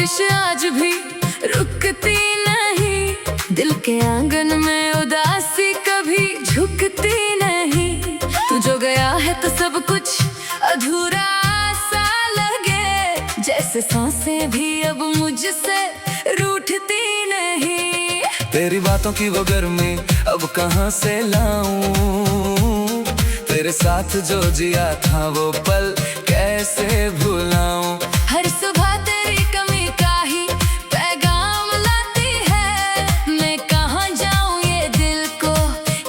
बारिश आज भी रुकती नहीं, दिल के आंगन में उदासी कभी झुकती नहीं। तू जो गया है तो सब कुछ अधूरा सा लगे, जैसे सांसें भी अब मुझसे रूठती नहीं। तेरी बातों की वो गर्मी अब कहाँ से लाऊं, तेरे साथ जो जिया था वो पल कैसे भुलाऊं। हर सुबह तेरी कमी का ही पैगाम लाती है, मैं कहाँ जाऊं ये दिल को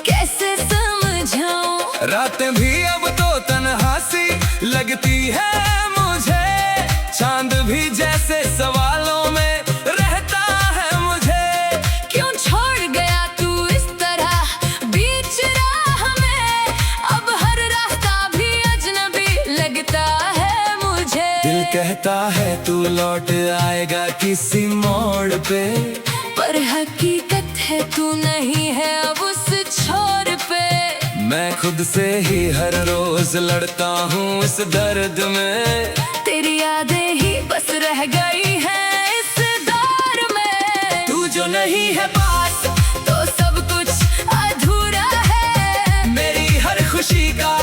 कैसे समझाऊं। रातें भी अब तो तन्हा सी लगती है मुझे, चांद भी जैसे सवालों में रहता है मुझे। क्यों छोड़ गया तू इस तरह बीच राह में, अब हर रास्ता भी अजनबी लगता है मुझे। दिल कहता है तू लौट आएगा किसी मोड़ पे, पर हकीकत है तू नहीं है अब उस छोर पे। मैं खुद से ही हर रोज लड़ता हूँ इस दर्द में, तेरी यादें ही बस रह गई हैं इस दौर में। तू जो नहीं है पास तो सब कुछ अधूरा है, मेरी हर खुशी का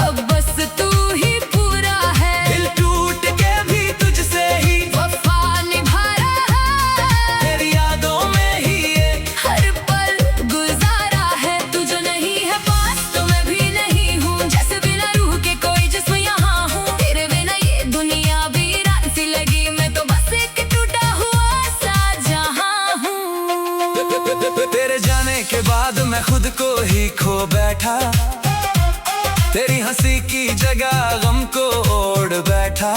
अब बस तू ही पूरा है। दिल टूट के भी तुझसे ही वफा निभा रहा है, तेरी यादों में ही ये हर पल गुजारा है। तू जो नहीं है पास तो मैं भी नहीं हूँ, जैसे बिना रूह के कोई जिस्म यहाँ हूँ। तेरे बिना ये दुनिया वीरान सी लगी, मैं तो बस एक टूटा हुआ सा जहाँ हूँ। तेरे जाने के बाद मैं खुद को ही खो बैठा, तेरी हंसी की जगह गम को ओढ़ बैठा।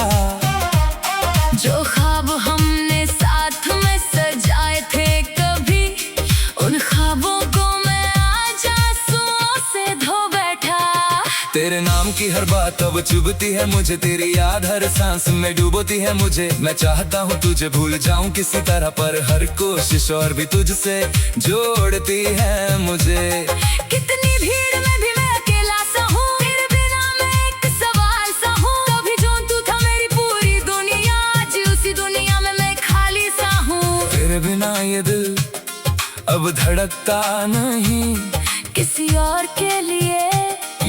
जो ख्वाब हमने साथ में सजाए थे कभी, उन ख्वाबों को मैं आज आंसुओं से धो बैठा। तेरे नाम की हर बात अब चुभती है मुझे, तेरी याद हर सांस में डूबोती है मुझे। मैं चाहता हूँ तुझे भूल जाऊं किसी तरह, पर हर कोशिश और भी तुझसे जोड़ती है मुझे। कितनी भीड़ में भी मैं अकेला सा हूँ, तेरे बिना मैं एक सवाल सा हूँ। कभी जो तू था मेरी पूरी दुनिया, आज उसी दुनिया में मैं खाली सा हूँ। तेरे बिना ये दिल अब धड़कता नहीं, किसी और के लिए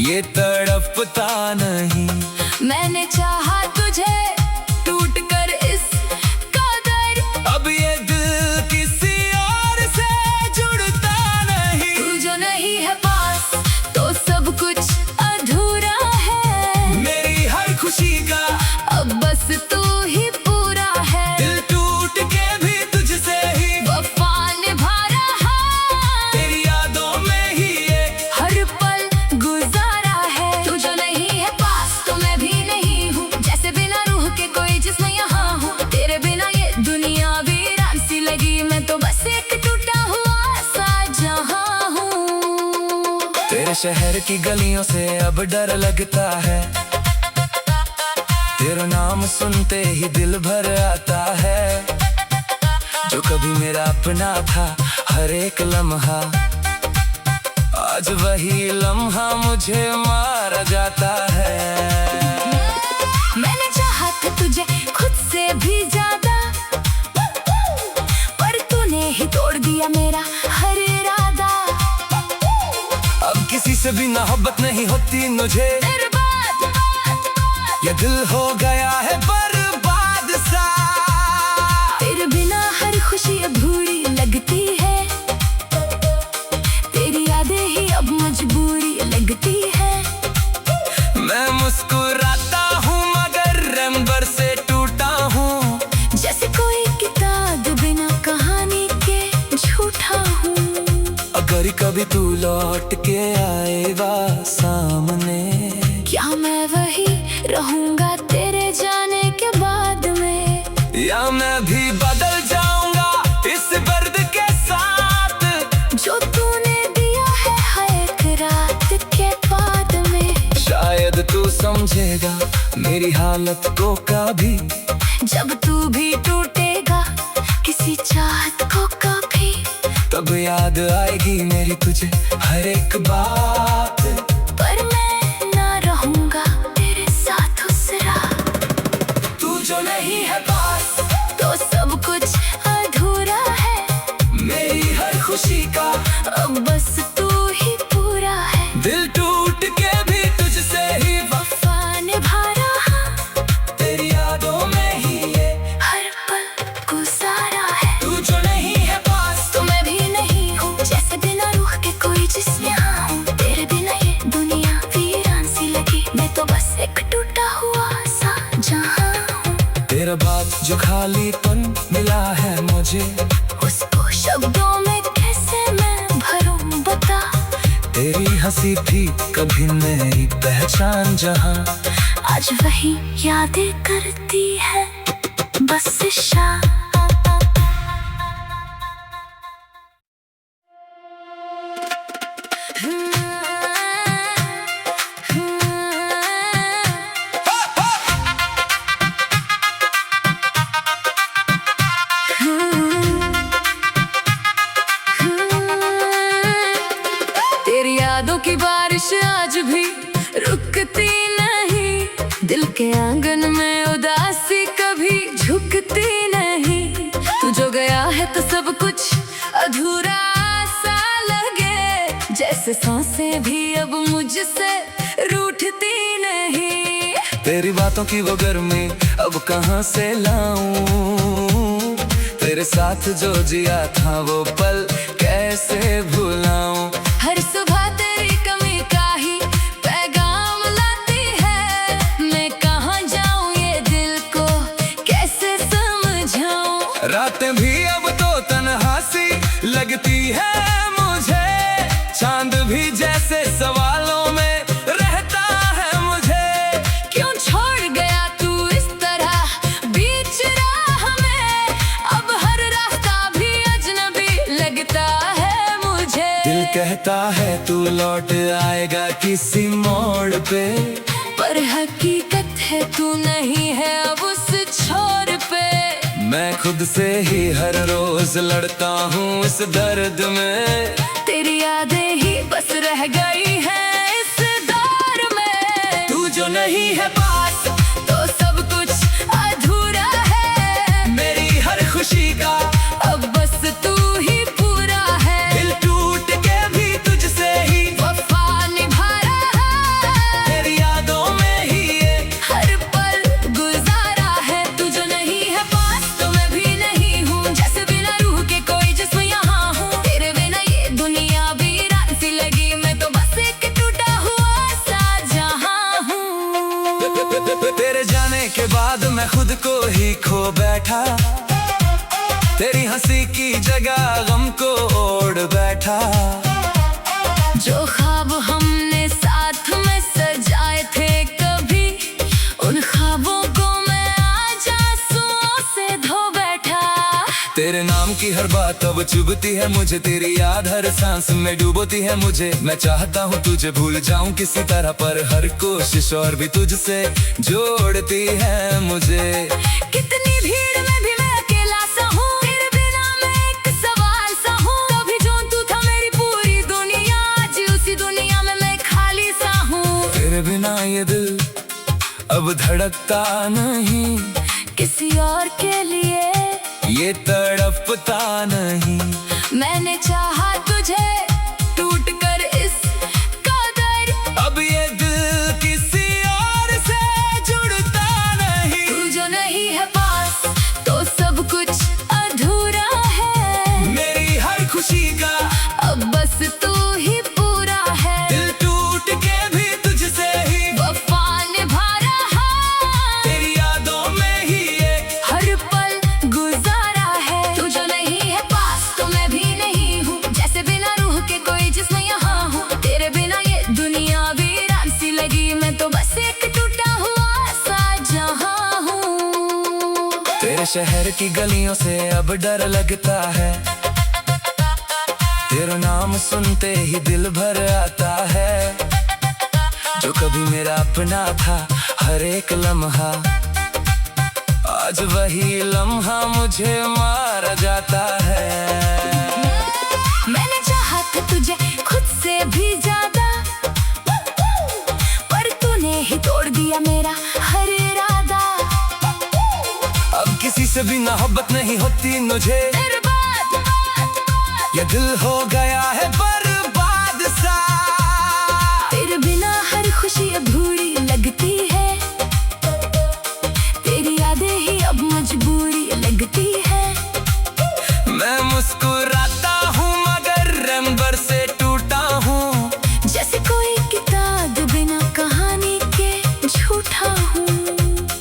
ये तड़पता नहीं। मैंने चाहा तुझे टूट कर इस कदर, अब ये दिल किसी और से जुड़ता नहीं। तू जो नहीं है पास तो सब कुछ अधूरा है, मेरी हर खुशी का अब बस तू ही पूरा है। दिल टूट के भी तुझसे ही वफा निभा रहा, तेरी यादों में ही ये हर पल गुजारा है। तू जो नहीं है पास तो मैं भी नहीं हूँ, जैसे बिना रूह के कोई जिस्म यहाँ हूँ। तेरे बिना ये दुनिया वीरान सी लगी, मैं तो बस एक टूटा हुआ सा जहाँ हूँ। तेरे शहर की गलियों से अब डर लगता है, तेरा नाम सुनते ही दिल भर आता है। जो कभी मेरा अपना था हर एक लम्हा, आज वही लम्हा मुझे मारा जाता है। मैंने चाहा था तुझे खुद से भी ज्यादा, पर तूने ही तोड़ दिया मेरा हर इरादा। अब किसी से भी मोहब्बत नहीं होती मुझे, बर्बाद ये दिल हो गया है बर्बाद सा। तेरे बिना हर खुशी अधूरी लगती है, तेरी यादें ही अब मजबूरी लगती है। मैं मुस्कुराता हूँ मगर रंबर से टूटा हूँ, जैसे कोई किताब बिना कहानी के झूठा हूँ। अगर कभी तू लौट के आएगा सामने, क्या मैं वही रहूंगा तेरे जाने के बाद में, या मैं भी बदल जाऊंगा इस दर्द के साथ जो तूने दिया है हर एक रात के बाद में। शायद तू समझेगा मेरी हालत को कभी, जब तू भी टूटेगा किसी चाहत को कभी, तब याद आएगी मेरी तुझे हर एक बात। पर मैं ना रहूंगा तेरे साथ उस रात। तू जो नहीं है पास तो सब खुशी का। अब बस तू ही पूरा है, दिल टूट के भी तुझसे ही वफा निभा रहा, तेरी यादों में ही ये हर पल गुजारा है। तू जो नहीं है पास, तो मैं भी नहीं हूँ, जैसे बिना रूह के कोई जिस्म यहाँ हूँ। तेरे बिना ये दुनिया वीरान सी लगी, मैं तो बस एक टूटा हुआ सा जहाँ हूँ। तेरा बात जो खालीपन मिला है मुझे, उसको शब्दों में कैसे मैं भरूं बता। तेरी हंसी थी कभी मेरी पहचान जहाँ, आज वही यादें करती है बस शाम। तेरी यादों की बारिश आज भी रुकती नहीं, दिल के आंगन में उदासी कभी झुकती नहीं। तू जो गया है तो सब कुछ अधूरा सा लगे, जैसे सांसें भी अब मुझसे रूठती नहीं। तेरी बातों की वो गर्मी अब कहाँ से लाऊं, तेरे साथ जो जिया था वो पल कैसे भुलाऊं। हर सुबह तेरी कमी का ही पैगाम लाती है, मैं कहाँ जाऊं ये दिल को कैसे समझाऊं। रातें भी अब तो तन्हा सी लगती है मुझे, चांद भी जैसे सवालों में रहता है मुझे। क्यों छोड़ गया तू इस तरह बीच राह में, अब हर रास्ता भी अजनबी लगता है मुझे। दिल कहता है तू लौट आएगा किसी मोड़ पे, पर हकीकत है तू नहीं है अब उस छोर पे। मैं खुद से ही हर रोज लड़ता हूँ इस दर्द में, तेरी यादें ही बस रह गई हैं इस दौर में। तू जो नहीं है पास, तो सब कुछ अधूरा है, मेरी हर खुशी का अब बस तू ही पूरा है। दिल टूट के भी तुझसे ही वफा निभा रहा, तेरी यादों में ही ये हर पल गुजारा है। तू जो नहीं है पास, तो मैं भी नहीं हूँ, जैसे बिना रूह के कोई जिस्म यहाँ हूँ। तेरे बिना ये दुनिया वीरान सी लगी, मैं तो बस एक टूटा हुआ सा जहाँ हूँ। तेरे जाने के बाद मैं खुद को ही खो बैठा, तेरी हंसी की जगह गम को ओढ़ बैठा। जो ख्वाब हमने साथ में सजाए थे कभी, उन ख्वाबों को मैं आज आंसुओं से धो बैठा। तेरे नाम की हर बात अब चुभती है मुझे, तेरी याद हर सांस में डूबोती है मुझे। मैं चाहता हूँ तुझे भूल जाऊं किसी तरह, पर हर कोशिश और भी तुझसे जोड़ती है मुझे। कितनी भीड़ में भी मैं अकेला सा हूँ, तेरे बिना मैं एक सवाल सा हूँ। कभी जो तू था मेरी पूरी दुनिया, आज उसी दुनिया में मैं खाली सा हूँ। तेरे बिना ये दिल अब धड़कता नहीं, किसी और के लिए ये तड़पता नहीं। मैंने चाहा तुझे टूट कर इस कदर, अब ये दिल किसी और से जुड़ता नहीं। तू जो नहीं है पास, तो सब कुछ अधूरा है, मेरी हर खुशी का अब बस तू ही पूरा है। दिल टूट के भी तुझसे ही वफा निभा रहा, तेरी यादों में ही ये हर पल गुजारा है। तू जो नहीं है पास, तो मैं भी नहीं हूँ, जैसे बिना रूह के कोई जिस्म यहाँ हूँ। तेरे बिना ये दुनिया वीरान सी लगी, मैं तो बस एक टूटा हुआ सा जहाँ हूँ। तेरे शहर की गलियों से अब डर लगता है, तेरा नाम सुनते ही दिल भर आता है। जो कभी मेरा अपना था हर एक लम्हा, आज वही लम्हा मुझे मार जाता है। मैंने चाहा था तुझे खुद से भी ज्यादा, पर तूने ही तोड़ दिया मेरा हर इरादा। अब किसी से भी मोहब्बत नहीं होती मुझे, ये दिल हो गया है बर्बाद सा। तेरे बिना हर खुशी अधूरी लगती है, तेरी यादें ही अब मजबूरी लगती है। मैं मुस्कुराता हूँ मगर रंबर से टूटा हूँ, जैसे कोई किताब बिना कहानी के झूठा हूँ।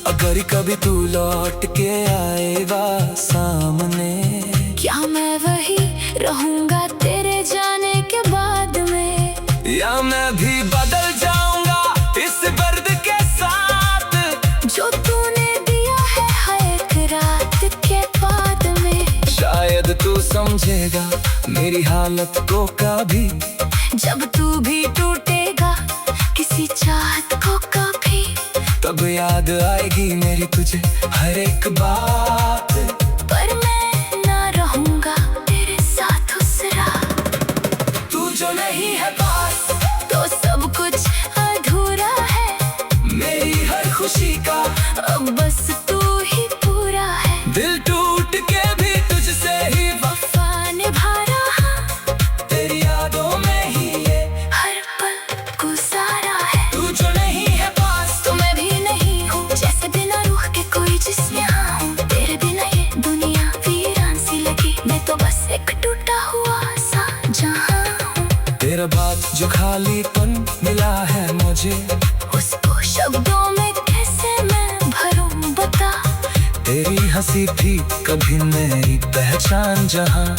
अगर कभी तू लौट के आएगा सामने, क्या मैं वही रहूंगा तेरे जाने के बाद में, या मैं भी बदल जाऊंगा इस दर्द के साथ जो तूने दिया है हर एक रात के बाद में। शायद तू समझेगा मेरी हालत को कभी, जब तू भी टूटेगा किसी चाहत को कभी, तब याद आएगी मेरी तुझे हर एक बात। पर मैं ना रहूंगा तेरे साथ उस रात। तू जो नहीं है पास तो सब कुछ अधूरा है, मेरी हर खुशी का अब बस तू ही पूरा है। दिल टूट के भी तुझसे ही वफा निभा रहा, तेरी यादों में ही ये हर पल गुजारा है। तू जो नहीं है पास तो मैं भी नहीं हूँ, जैसे बिना रूह के कोई जिस्म यहाँ हूँ। तेरे बिना ये दुनिया वीरान सी लगी, मैं तो बस एक टूटा हुआ सा जहाँ हूँ। तेरा बात जो खालीपन मिला है मुझे, उसको शब्दों में कैसे मैं भरूं बता। तेरी हंसी थी कभी मेरी पहचान जहाँ,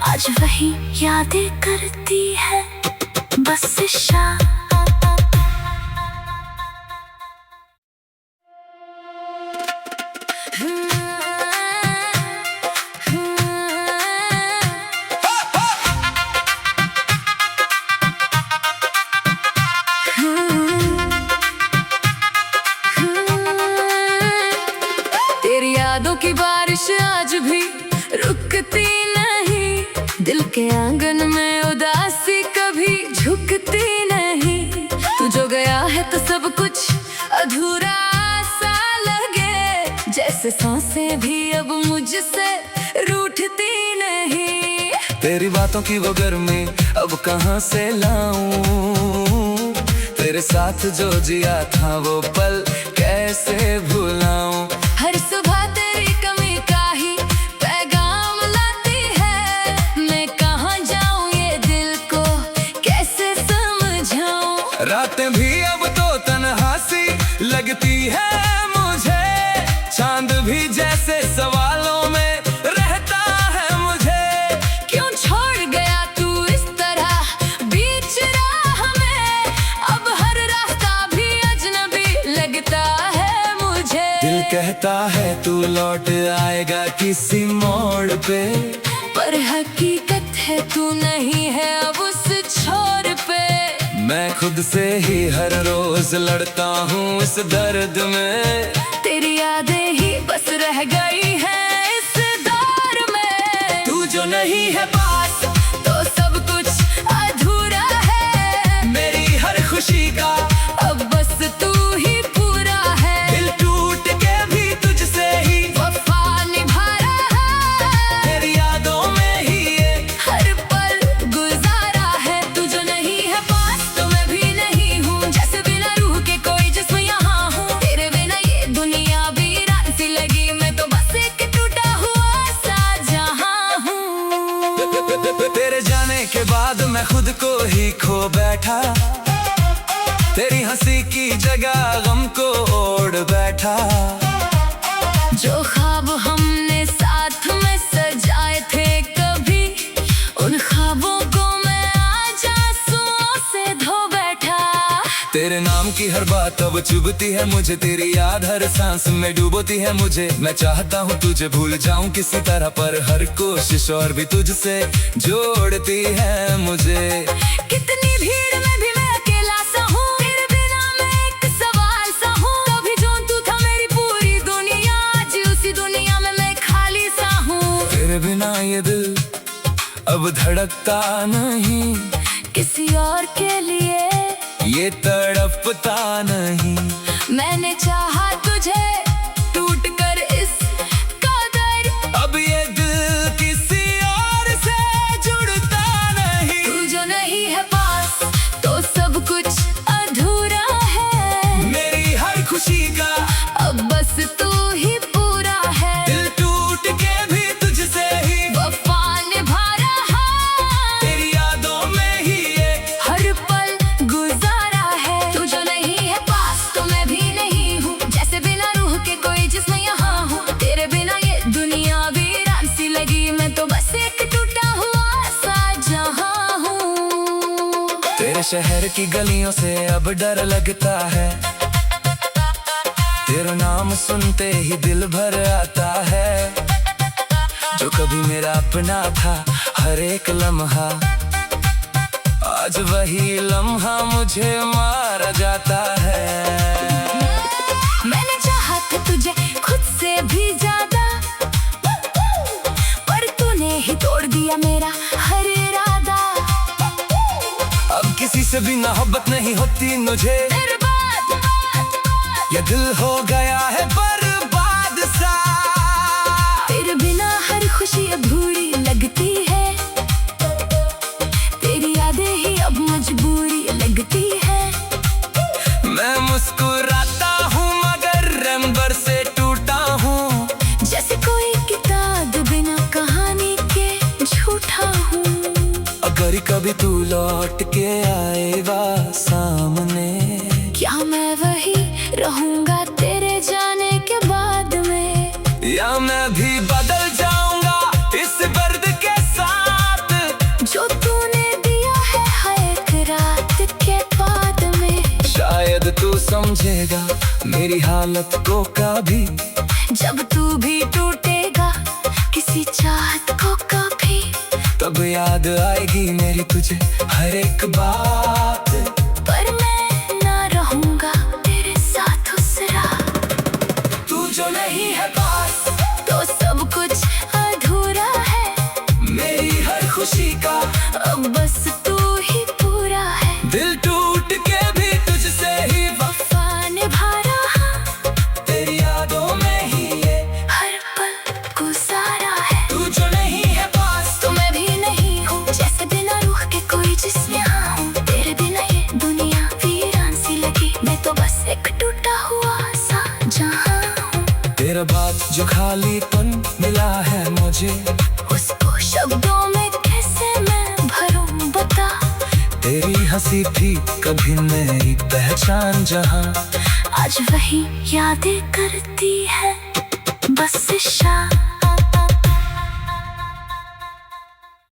आज वही यादें करती है बस शाम। तेरी यादों की बारिश आज भी रुकती नहीं, दिल के आंगन में उदासी कभी झुकती नहीं। तू जो गया है तो सब कुछ अधूरा सा लगे, जैसे सांसें भी अब मुझसे रूठती नहीं। तेरी बातों की वो गर्मी अब कहाँ से लाऊं, तेरे साथ जो जिया था वो पल कैसे भुलाऊं। हर सुबह तेरी कमी का ही पैगाम लाती है, मैं कहाँ जाऊं ये दिल को कैसे समझाऊं। रातें भी अब तो तन्हा सी लगती है मुझे, चांद भी जैसे सवालों में रहता है मुझे। क्यों छोड़ गया तू इस तरह बीच राह में, अब हर रास्ता भी अजनबी लगता है मुझे। दिल कहता है तू लौट आएगा किसी मोड़ पे, पर हकीकत है तू नहीं है अब उस छोर पे। मैं खुद से ही हर रोज लड़ता हूँ इस दर्द में, तेरी यादें ही बस रह गई हैं इस दौर में। तू जो नहीं है पास तो सब कुछ अधूरा है, मेरी हर खुशी का अब बस तू ही पूरा है। दिल टूट के भी तुझसे ही वफा निभा रहा, तेरी यादों में ही ये हर पल गुजारा है। तू जो नहीं है पास तो मैं भी नहीं हूँ, जैसे बिना रूह के कोई जिस्म यहाँ हूँ। तेरे बिना ये दुनिया वीरान सी लगी, मैं तो बस एक टूटा हुआ सा जहाँ हूँ। तेरे जाने के बाद मैं खुद को ही खो बैठा, तेरी हंसी की जगह गम को ओढ़ बैठा। जो ख्वाब हमने साथ में सजाए थे कभी, उन ख्वाबों को मैं आज आंसुओं से धो बैठा। तेरे नाम की हर बात अब चुभती है मुझे, तेरी याद हर सांस में डूबोती है मुझे। मैं चाहता हूँ तुझे भूल जाऊं किसी तरह, पर हर कोशिश और भी तुझसे जोड़ती है मुझे। कितनी भीड़ में भी मैं अकेला सा हूँ, तेरे बिना मैं एक सवाल सा हूँ। कभी जो तू था मेरी पूरी दुनिया, आज उसी दुनिया में मैं खाली सा हूँ। तेरे बिना ये दिल अब धड़कता नहीं, किसी और के लिए ये तड़पता नहीं। मैंने चाहा तुझे टूट कर इस कदर, अब ये दिल किसी और से जुड़ अब बस तू ही पूरा है। दिल टूट के भी तुझसे ही वफा निभा रहा, तेरी यादों में ही ये हर पल गुजारा है। तू जो नहीं है पास तो मैं भी नहीं हूँ, जैसे बिना रूह के कोई जिस्म यहाँ हूँ। तेरे बिना ये दुनिया वीरान सी लगी, मैं तो बस एक टूटा हुआ सा जहाँ हूँ। तेरे शहर की गलियों से अब डर लगता है, तेरा नाम सुनते ही दिल भर आता है। जो कभी मेरा अपना था हर एक लम्हा, आज वही लम्हा मुझे मार जाता है। मैंने चाहा था तुझे खुद से भी ज्यादा, पर तूने ही तोड़ दिया मेरा हर इरादा। अब किसी से भी मोहब्बत नहीं होती मुझे, ये दिल हो गया है बर्बाद सा। तेरे बिना हर खुशी अधूरी लगती है, तेरी यादें ही अब मजबूरी लगती है। मैं मुस्कुराता हूँ मगर रंबर से टूटा हूँ, जैसे कोई किताब बिना कहानी के झूठा हूँ। अगर कभी तू लौट के आएगा सामने, क्या मैं वही रहूंगा तेरे जाने के बाद में, या मैं भी बदल जाऊंगा इस दर्द के साथ जो तूने दिया है हर एक रात के बाद में। शायद तू समझेगा मेरी हालत को कभी, जब तू भी टूटेगा किसी चाहत को कभी, तब याद आएगी मेरी तुझे हर एक बात। पर मैं ना रहूंगा तेरे साथ उस रात। तू जो नहीं है पास तो सब कुछ अधूरा है, मेरी हर खुशी का अब बस तू ही पूरा है। दिल टूट के भी तुझसे ही वफा निभा रहा, तेरी यादों में ही ये हर पल गुजारा है। तू जो नहीं है पास तो मैं भी नहीं हूँ, जैसे बिना रूह के कोई जिस्म यहाँ हूँ। तेरे बिना ये दुनिया वीरान सी लगी, मैं तो बस एक टूटा हुआ सा जहाँ हूँ। तेरा बात जो खालीपन मिला है मुझे, उसको शब्दों में कैसे मैं भरूं बता। तेरी हंसी थी कभी मेरी पहचान जहाँ, आज वही यादें करती है।